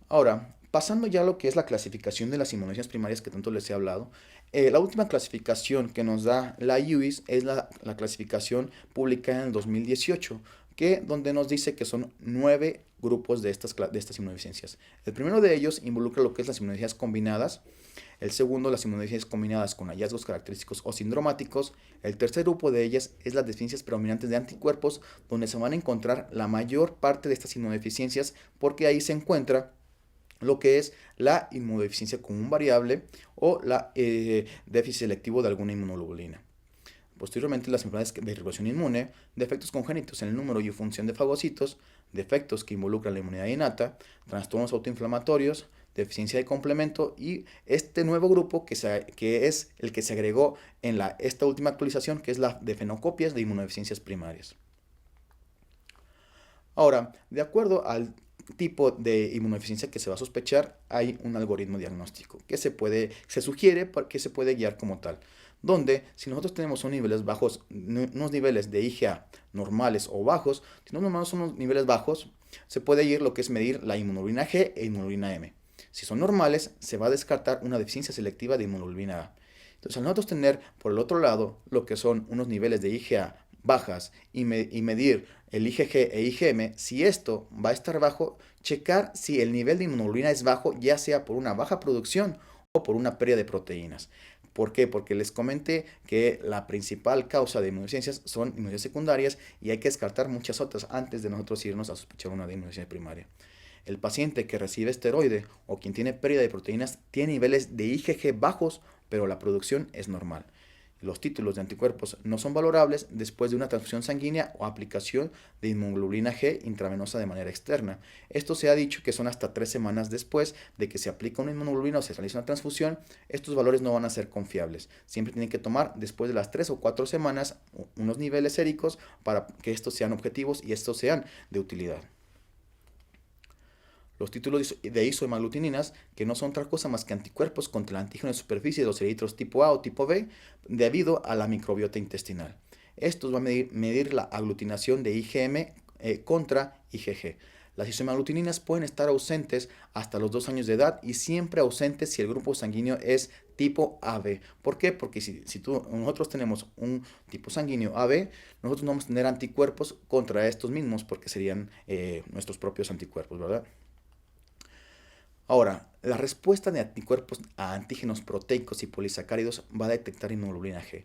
Ahora, pasando ya a lo que es la clasificación de las inmunodeficiencias primarias que tanto les he hablado, la última clasificación que nos da la UIS es la clasificación publicada en el 2018, donde nos dice que son 9 grupos de estas inmunodeficiencias. El primero de ellos involucra lo que es las inmunodeficiencias combinadas. El segundo, las inmunodeficiencias combinadas con hallazgos característicos o sindromáticos. El tercer grupo de ellas es las deficiencias predominantes de anticuerpos, donde se van a encontrar la mayor parte de estas inmunodeficiencias, porque ahí se encuentra lo que es la inmunodeficiencia común variable o la déficit selectivo de alguna inmunoglobulina. Posteriormente, las enfermedades de regulación inmune, defectos congénitos en el número y función de fagocitos, defectos que involucran la inmunidad innata, trastornos autoinflamatorios, deficiencia de complemento y este nuevo grupo que es el que se agregó en esta última actualización, que es la de fenocopias de inmunodeficiencias primarias. Ahora, de acuerdo al tipo de inmunodeficiencia que se va a sospechar, hay un algoritmo diagnóstico que se sugiere que se puede guiar como tal, donde si nosotros tenemos unos niveles de IgA normales o bajos, si no normales son unos niveles bajos, se puede ir lo que es medir la inmunoglobulina G e inmunoglobulina M. Si son normales, se va a descartar una deficiencia selectiva de inmunoglobulina A. Entonces, al nosotros tener por el otro lado lo que son unos niveles de IgA bajas y medir el IgG e IgM, si esto va a estar bajo, checar si el nivel de inmunoglobulina es bajo, ya sea por una baja producción o por una pérdida de proteínas. ¿Por qué? Porque les comenté que la principal causa de inmunodeficiencias son inmunodeficiencias secundarias y hay que descartar muchas otras antes de nosotros irnos a sospechar una de inmunodeficiencia primaria. El paciente que recibe esteroide o quien tiene pérdida de proteínas tiene niveles de IgG bajos, pero la producción es normal. Los títulos de anticuerpos no son valorables después de una transfusión sanguínea o aplicación de inmunoglobulina G intravenosa de manera externa. Esto se ha dicho que son hasta 3 semanas después de que se aplica una inmunoglobulina o se realiza una transfusión. Estos valores no van a ser confiables. Siempre tienen que tomar después de las 3 o 4 semanas unos niveles séricos para que estos sean objetivos y estos sean de utilidad. Los títulos de isohemaglutininas, que no son otra cosa más que anticuerpos contra el antígeno de superficie de los eritros tipo A o tipo B, debido a la microbiota intestinal. Estos van a medir la aglutinación de IgM contra IgG. Las isohemaglutininas pueden estar ausentes hasta los 2 años de edad y siempre ausentes si el grupo sanguíneo es tipo AB. ¿Por qué? Porque si nosotros tenemos un tipo sanguíneo AB, nosotros no vamos a tener anticuerpos contra estos mismos porque serían nuestros propios anticuerpos, ¿verdad? Ahora, la respuesta de anticuerpos a antígenos proteicos y polisacáridos va a detectar inmunoglobulina G.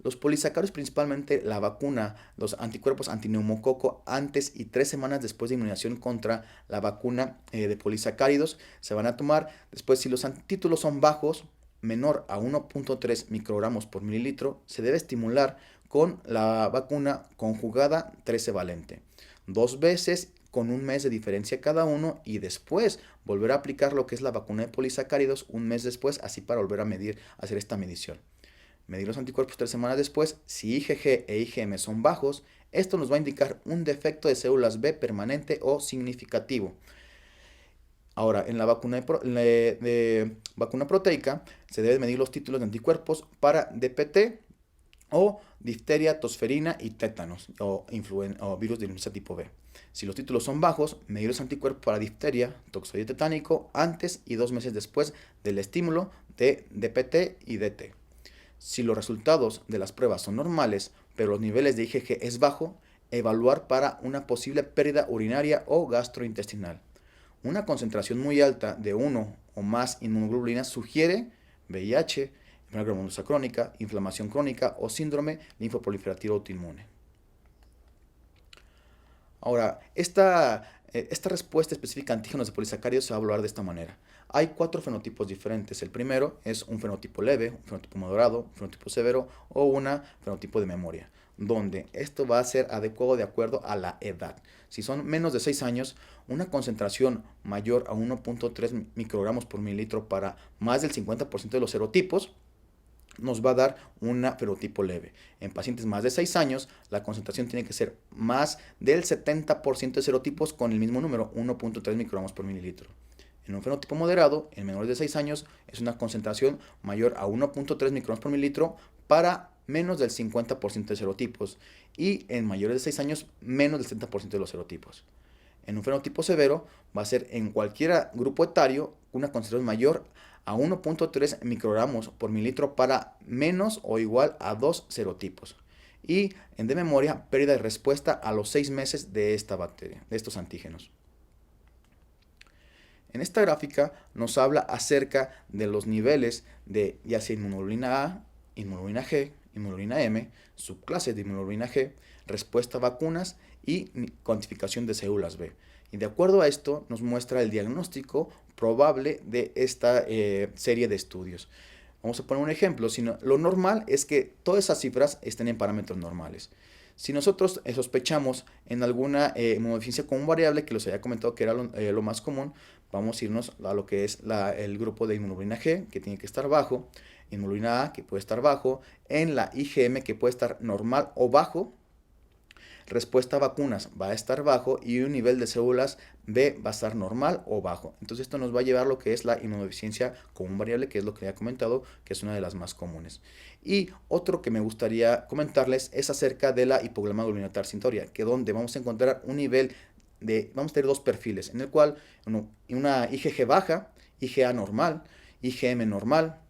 Los polisacáridos, principalmente la vacuna, los anticuerpos antineumococo antes y 3 semanas después de inmunización contra la vacuna de polisacáridos, se van a tomar. Después, si los antítulos son bajos, menor a 1.3 microgramos por mililitro, se debe estimular con la vacuna conjugada 13 valente. 2 veces con 1 mes de diferencia cada uno y después volver a aplicar lo que es la vacuna de polisacáridos 1 mes después, así para volver a hacer esta medición. Medir los anticuerpos 3 semanas después. Si IgG e IgM son bajos, esto nos va a indicar un defecto de células B permanente o significativo. Ahora, en la vacuna de vacuna proteica se deben medir los títulos de anticuerpos para DPT o difteria, tosferina y tétanos o virus de influenza tipo B. Si los títulos son bajos, medir los anticuerpos para difteria, toxoide tetánico antes y 2 meses después del estímulo de DPT y DT. Si los resultados de las pruebas son normales, pero los niveles de IgG es bajo, evaluar para una posible pérdida urinaria o gastrointestinal. Una concentración muy alta de 1 o más inmunoglobulinas sugiere VIH, enfermedad granulosa crónica, inflamación crónica o síndrome linfoproliferativo autoinmune. Ahora, esta respuesta específica a antígenos de polisacáridos se va a evaluar de esta manera. Hay 4 fenotipos diferentes. El primero es un fenotipo leve, un fenotipo moderado, un fenotipo severo o un fenotipo de memoria, donde esto va a ser adecuado de acuerdo a la edad. Si son menos de 6 años, una concentración mayor a 1.3 microgramos por mililitro para más del 50% de los serotipos, nos va a dar un fenotipo leve. En pacientes más de 6 años, la concentración tiene que ser más del 70% de serotipos con el mismo número, 1.3 microgramos por mililitro. En un fenotipo moderado, en menores de 6 años, es una concentración mayor a 1.3 microgramos por mililitro para menos del 50% de serotipos, y en mayores de 6 años, menos del 70% de los serotipos. En un fenotipo severo, va a ser en cualquier grupo etario una concentración mayor a 1.3 microgramos por mililitro para menos o igual a 2 serotipos. Y en de memoria, pérdida de respuesta a los 6 meses de esta bacteria, de estos antígenos. En esta gráfica nos habla acerca de los niveles de ya sea inmunoglobulina A, inmunoglobulina G, inmunoglobulina M, subclases de inmunoglobulina G, respuesta a vacunas y cuantificación de células B. Y de acuerdo a esto nos muestra el diagnóstico probable de esta serie de estudios. Vamos a poner un ejemplo. Lo normal es que todas esas cifras estén en parámetros normales. Si nosotros sospechamos en alguna inmunodeficiencia con un variable, que les había comentado que era lo más común, vamos a irnos a lo que es el grupo de inmunoglobulina G, que tiene que estar bajo, inmunoglobulina A, que puede estar bajo, en la IgM, que puede estar normal o bajo, respuesta a vacunas va a estar bajo y un nivel de células B va a estar normal o bajo. Entonces esto nos va a llevar a lo que es la inmunodeficiencia con un variable, que es lo que ya he comentado, que es una de las más comunes. Y otro que me gustaría comentarles es acerca de la hipoglamia globulina transitoria, que donde vamos a encontrar un nivel vamos a tener dos perfiles, en el cual una IgG baja, IgA normal, IgM normal,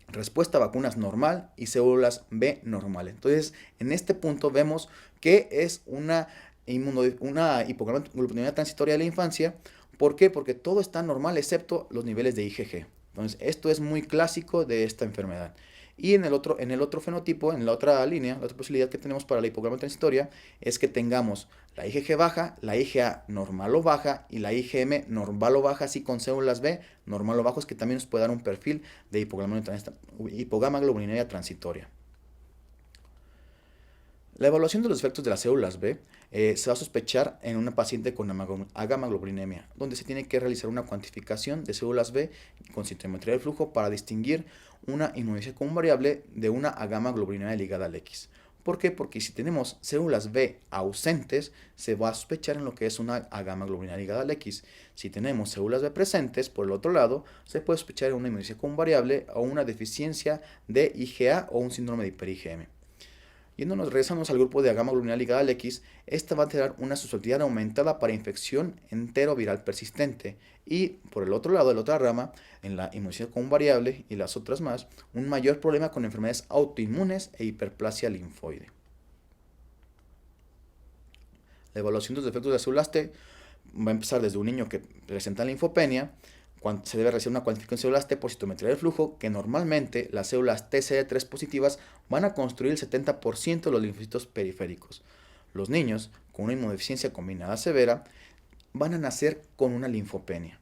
respuesta a vacunas normal y células B normal. Entonces, en este punto vemos que es una hipoglamia transitoria de la infancia. ¿Por qué? Porque todo está normal excepto los niveles de IgG. Entonces, esto es muy clásico de esta enfermedad. Y en el otro fenotipo, en la otra línea, la otra posibilidad que tenemos para la hipoglamia transitoria es que tengamos la IgG baja, la IgA normal o baja y la IgM normal o baja, así con células B normal o bajos, que también nos puede dar un perfil de hipoglamia globulinaria transitoria. La evaluación de los efectos de las células B se va a sospechar en una paciente con agamaglobulinemia, donde se tiene que realizar una cuantificación de células B con sintometría del flujo para distinguir una inmunodeficiencia con un variable de una agamaglobulinemia ligada al X. ¿Por qué? Porque si tenemos células B ausentes, se va a sospechar en lo que es una agamaglobulinemia ligada al X. Si tenemos células B presentes, por el otro lado, se puede sospechar en una inmunodeficiencia con un variable o una deficiencia de IgA o un síndrome de hiper-IgM. Regresamos al grupo de agamaglobulinemia ligada al X, esta va a tener una susceptibilidad aumentada para infección enteroviral persistente. Y por el otro lado, de la otra rama, en la inmunodeficiencia con un variable y las otras más, un mayor problema con enfermedades autoinmunes e hiperplasia linfoide. La evaluación de los efectos de las células T va a empezar desde un niño que presenta linfopenia. Se debe recibir una cuantificación de células T por citometría del flujo, que normalmente las células TCD3 positivas van a construir el 70% de los linfocitos periféricos. Los niños con una inmunodeficiencia combinada severa van a nacer con una linfopenia.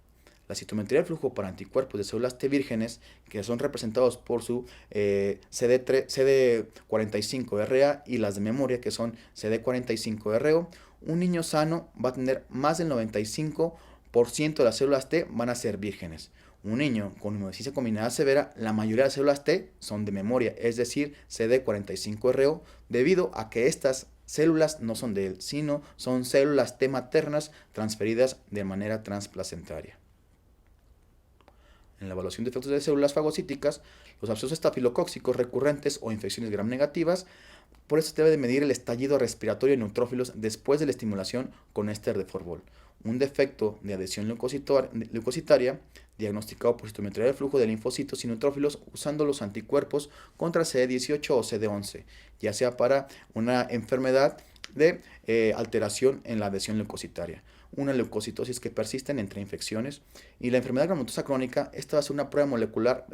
La citometría del flujo para anticuerpos de células T vírgenes, que son representados por su CD45RA, y las de memoria, que son CD45RO, un niño sano va a tener más del 95% de las células T van a ser vírgenes. Un niño con inmunodeficiencia combinada severa, la mayoría de las células T son de memoria, es decir, CD45RO, debido a que estas células no son de él, sino son células T maternas transferidas de manera transplacentaria. En la evaluación de efectos de células fagocíticas, los abscesos estafilocóccicos recurrentes o infecciones gram negativas, por eso se debe de medir el estallido respiratorio en neutrófilos después de la estimulación con éster de Forbol. Un defecto de adhesión leucocitaria diagnosticado por citometría del flujo de linfocitos y neutrófilos usando los anticuerpos contra CD18 o CD11, ya sea para una enfermedad de alteración en la adhesión leucocitaria, una leucocitosis que persisten entre infecciones, y la enfermedad granulomatosa crónica. Esta va a ser una prueba molecular,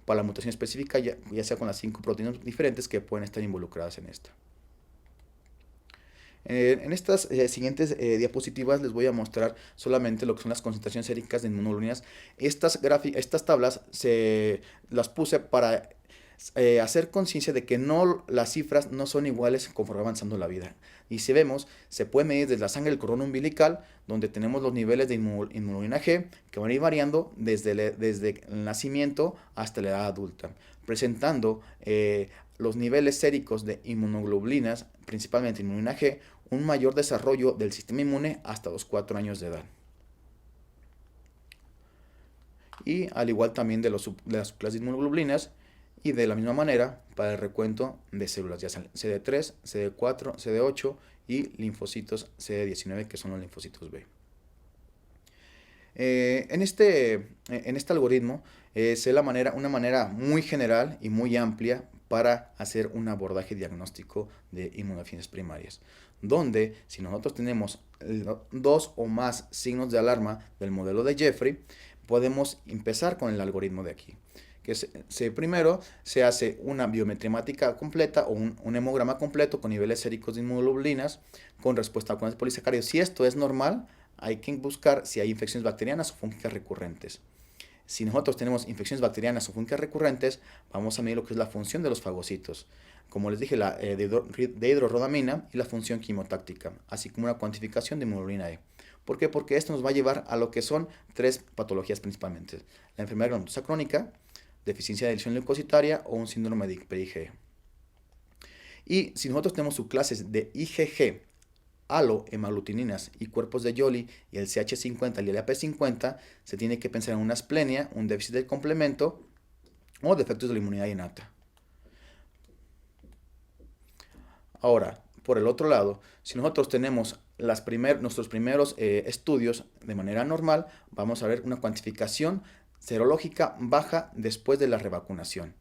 para la mutación específica, ya sea con las 5 proteínas diferentes que pueden estar involucradas en esta. En estas siguientes diapositivas les voy a mostrar solamente lo que son las concentraciones séricas de inmunoglobulinas. Estas tablas las puse para hacer conciencia de que las cifras no son iguales conforme avanzando la vida. Y si vemos, se puede medir desde la sangre del cordón umbilical, donde tenemos los niveles de inmunoglobulina G, que van a ir variando desde el nacimiento hasta la edad adulta, presentando los niveles séricos de inmunoglobulinas, principalmente inmunoglobulina G, un mayor desarrollo del sistema inmune hasta los 4 años de edad. y al igual también de las subclases de inmunoglobulinas, y de la misma manera para el recuento de células, ya sean CD3, CD4, CD8 y linfocitos CD19, que son los linfocitos B. En este algoritmo es una manera muy general y muy amplia para hacer un abordaje diagnóstico de inmunodeficiencias primarias, donde si nosotros tenemos dos o más signos de alarma del modelo de Jeffrey, podemos empezar con el algoritmo de aquí. Primero se hace una biometría completa o un hemograma completo con niveles séricos de inmunoglobulinas con respuesta a vacunas de polisacáridos. Si esto es normal, hay que buscar si hay infecciones bacterianas o fúngicas recurrentes. Si nosotros tenemos infecciones bacterianas o fúngicas recurrentes, vamos a medir lo que es la función de los fagocitos. Como les dije, la dehidrorodamina y la función quimotáctica, así como una cuantificación de inmunoglobulina E. ¿Por qué? Porque esto nos va a llevar a lo que son tres patologías principalmente. La enfermedad granulosa crónica, deficiencia de adición leucocitaria o un síndrome de IgE. Y si nosotros tenemos subclases de IgG, alohemalutininas y cuerpos de Yoli y el CH50 y el AP50, se tiene que pensar en una asplenia, un déficit del complemento o defectos de la inmunidad innata. Ahora, por el otro lado, si nosotros tenemos nuestros primeros estudios de manera normal, vamos a ver una cuantificación serológica baja después de la revacunación.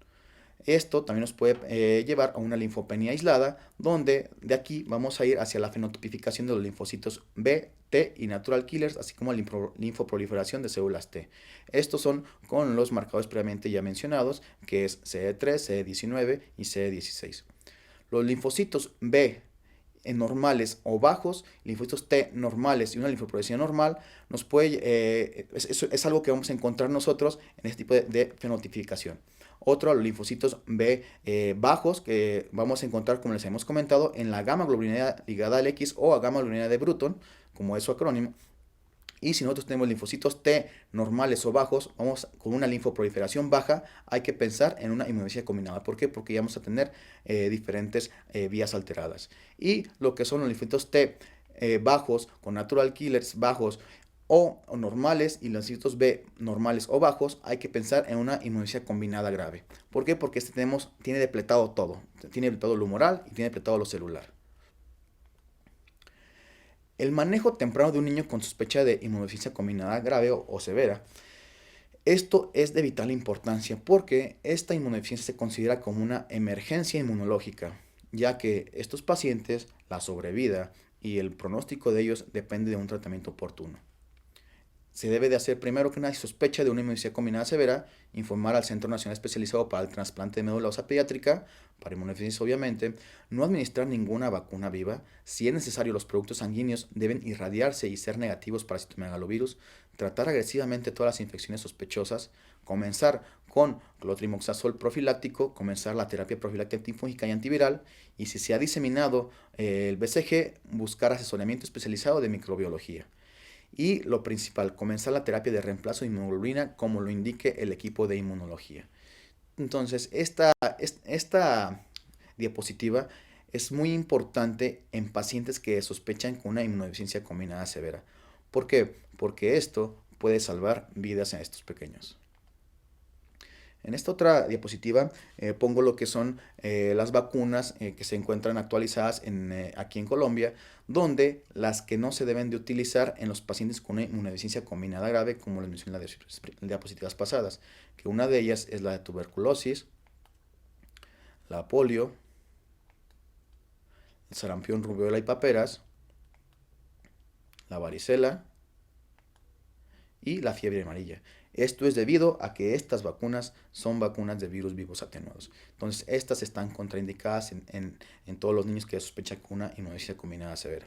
Esto también nos puede llevar a una linfopenia aislada, donde de aquí vamos a ir hacia la fenotipificación de los linfocitos B, T y natural killers, así como la linfoproliferación de células T. Estos son con los marcadores previamente ya mencionados, que es CD3, CD19 y CD16. Los linfocitos B normales o bajos, linfocitos T normales y una linfoproliferación normal, es algo que vamos a encontrar nosotros en este tipo de fenotipificación. Otro, los linfocitos B bajos, que vamos a encontrar, como les hemos comentado, en la gamma globulina ligada al X o a gamma globulina de Bruton, como es su acrónimo. Y si nosotros tenemos linfocitos T normales o bajos, vamos con una linfoproliferación baja, hay que pensar en una inmunodeficiencia combinada. ¿Por qué? Porque ya vamos a tener diferentes vías alteradas. Y lo que son los linfocitos T bajos con natural killers bajos o normales y los linfocitos B normales o bajos, hay que pensar en una inmunodeficiencia combinada grave. ¿Por qué? Porque tiene depletado todo. Tiene depletado lo humoral y tiene depletado lo celular. El manejo temprano de un niño con sospecha de inmunodeficiencia combinada grave o severa. Esto es de vital importancia porque esta inmunodeficiencia se considera como una emergencia inmunológica, ya que estos pacientes, la sobrevida y el pronóstico de ellos depende de un tratamiento oportuno. Se debe de hacer primero que nadie sospecha de una inmunodeficiencia combinada severa, informar al Centro Nacional Especializado para el Trasplante de Médula Ósea Pediátrica, para inmunodeficiencias obviamente, no administrar ninguna vacuna viva, si es necesario los productos sanguíneos deben irradiarse y ser negativos para citomegalovirus, tratar agresivamente todas las infecciones sospechosas, comenzar con clotrimazol profiláctico, comenzar la terapia profiláctica antifúngica y antiviral, y si se ha diseminado el BCG, buscar asesoramiento especializado de microbiología. Y lo principal, comenzar la terapia de reemplazo de inmunoglobulina como lo indique el equipo de inmunología. Entonces, esta diapositiva es muy importante en pacientes que sospechan con una inmunodeficiencia combinada severa. ¿Por qué? Porque esto puede salvar vidas en estos pequeños. En esta otra diapositiva pongo lo que son las vacunas que se encuentran actualizadas aquí en Colombia, donde las que no se deben de utilizar en los pacientes con una inmunodeficiencia combinada grave, como les mencioné en las diapositivas pasadas, que una de ellas es la de tuberculosis, la polio, el sarampión, rubiola y paperas, la varicela y la fiebre amarilla. Esto es debido a que estas vacunas son vacunas de virus vivos atenuados. Entonces, estas están contraindicadas en todos los niños que sospechan con una inmunodeficiencia combinada severa.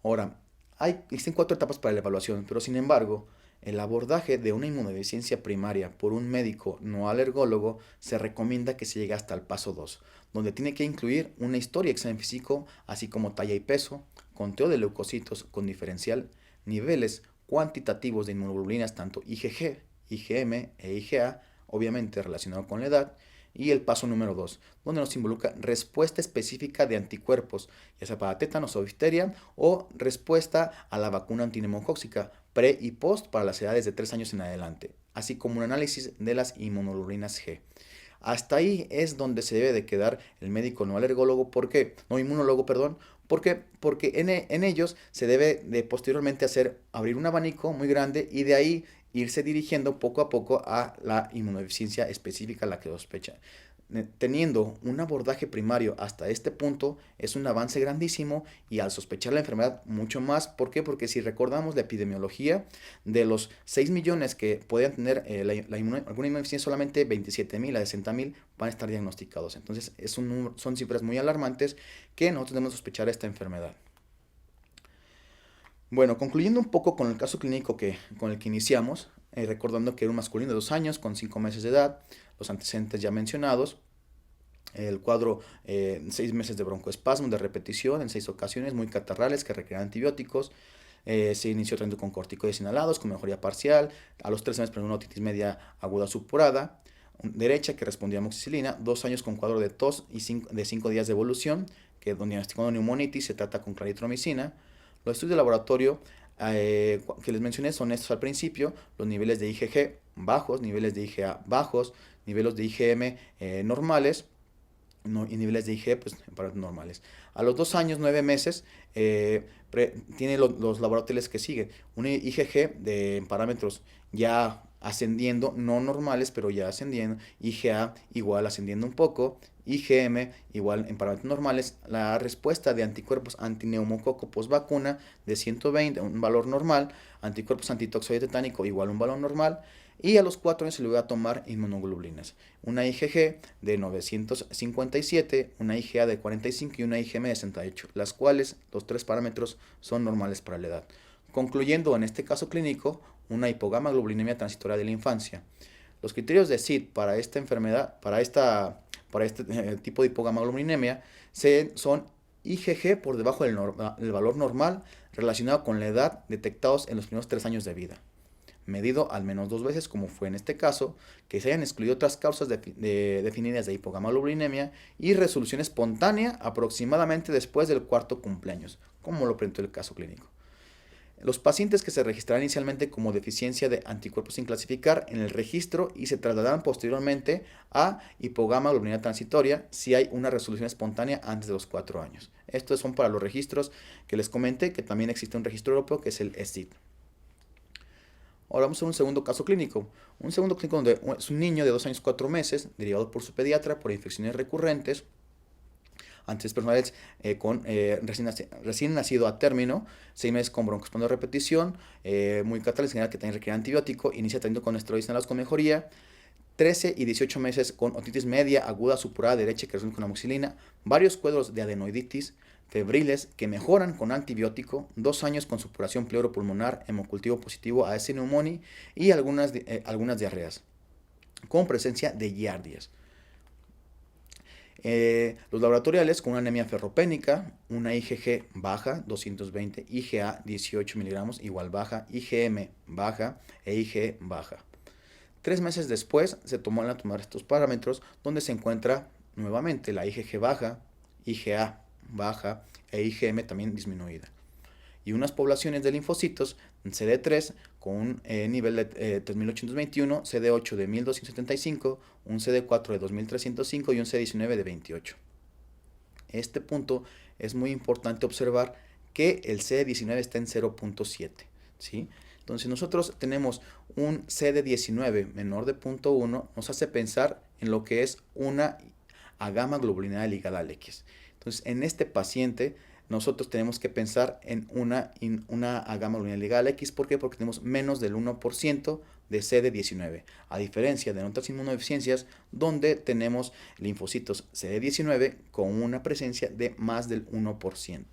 Ahora, existen 4 etapas para la evaluación, pero sin embargo, el abordaje de una inmunodeficiencia primaria por un médico no alergólogo se recomienda que se llegue hasta el paso 2, donde tiene que incluir una historia de examen físico, así como talla y peso, conteo de leucocitos con diferencial, niveles cuantitativos de inmunoglobulinas tanto IgG, IgM e IgA, obviamente relacionado con la edad, y el paso número 2, donde nos involucra respuesta específica de anticuerpos, ya sea para tétanos o difteria, o respuesta a la vacuna antineumocóxica pre y post para las edades de 3 años en adelante, así como un análisis de las inmunoglobulinas G. Hasta ahí es donde se debe de quedar el médico no alergólogo, no inmunólogo, perdón. ¿Por qué? Porque en ellos se debe de posteriormente abrir un abanico muy grande y de ahí irse dirigiendo poco a poco a la inmunodeficiencia específica a la que sospecha. Teniendo un abordaje primario hasta este punto es un avance grandísimo, y al sospechar la enfermedad mucho más. ¿Por qué? Porque si recordamos la epidemiología, de los 6 millones que podían tener alguna inmunodeficiencia, solamente 27,000 a 60,000 van a estar diagnosticados. Entonces son cifras muy alarmantes que nosotros debemos sospechar esta enfermedad. Bueno, concluyendo un poco con el caso clínico con el que iniciamos, recordando que era un masculino de 2 años con 5 meses de edad, los antecedentes ya mencionados, el cuadro, 6 meses de broncoespasmo de repetición en 6 ocasiones, muy catarrales que requerían antibióticos. Se inició tratamiento con corticoides inhalados con mejoría parcial. A los 3 meses presentó una otitis media aguda supurada derecha que respondía a amoxicilina. 2 años con cuadro de tos y de 5 días de evolución, que donde diagnosticando neumonitis se trata con claritromicina. Los estudios de laboratorio que les mencioné son estos al principio: los niveles de IgG bajos, niveles de IgA bajos, niveles de IgM normales, y niveles de IgE pues normales. A los 2 años, 9 meses, tiene los laboratorios que siguen: un IgG de parámetros ya ascendiendo, no normales, pero ya ascendiendo; IgA igual ascendiendo un poco; IgM igual en parámetros normales; la respuesta de anticuerpos antineumococo post vacuna de 120, un valor normal; anticuerpos antitoxoide tetánico igual un valor normal; y a los 4 años se le va a tomar inmunoglobulinas: una IgG de 957, una IgA de 45 y una IgM de 68, las cuales los 3 parámetros son normales para la edad. Concluyendo en este caso clínico, una hipogamaglobulinemia transitoria de la infancia. Los criterios de SID para esta enfermedad, para este tipo de hipogamaglobulinemia, son IgG por debajo del valor normal relacionado con la edad, detectados en los primeros 3 años de vida, medido al menos 2 veces, como fue en este caso; que se hayan excluido otras causas definidas de hipogamaglobulinemia; y resolución espontánea aproximadamente después del 4º cumpleaños, como lo presentó el caso clínico. Los pacientes que se registraron inicialmente como deficiencia de anticuerpos sin clasificar en el registro y se trasladarán posteriormente a hipogamaglobulinemia transitoria si hay una resolución espontánea antes de los 4 años. Estos son para los registros que les comenté, que también existe un registro europeo que es el ESID. Ahora vamos a un segundo caso clínico. Un segundo clínico donde es un niño de 2 años 4 meses, derivado por su pediatra por infecciones recurrentes, antecedentes personales recién nacido a término, 6 meses con broncoespasmo de repetición, muy catarrales en general, que también requiere antibiótico; inicia tratamiento con esteroides inhalados con mejoría; 13 y 18 meses con otitis media aguda supurada derecha que resuelve con amoxicilina; varios cuadros de adenoiditis febriles que mejoran con antibiótico; 2 años con supuración pleuropulmonar, hemocultivo positivo a S. pneumoniae y algunas diarreas, con presencia de giardias. Los laboratoriales con una anemia ferropénica, una IgG baja, 220, IgA 18 miligramos, igual baja; IgM baja e IgE baja. 3 meses después se toman a tomar estos parámetros, donde se encuentra nuevamente la IgG baja, IgA baja e IgM también disminuida, y unas poblaciones de linfocitos CD3 con un nivel de 3821, CD8 de 1275, un CD4 de 2305 y un CD19 de 28. Este punto es muy importante observar que el CD19 está en 0.7, ¿sí? Entonces nosotros tenemos un CD19 menor de 0.1, nos hace pensar en lo que es una agamaglobulinada ligada al X. Entonces en este paciente nosotros tenemos que pensar en una agamaglobulinemia ligada al X. ¿Por qué? Porque tenemos menos del 1% de CD19, a diferencia de otras inmunodeficiencias donde tenemos linfocitos CD19 con una presencia de más del 1%.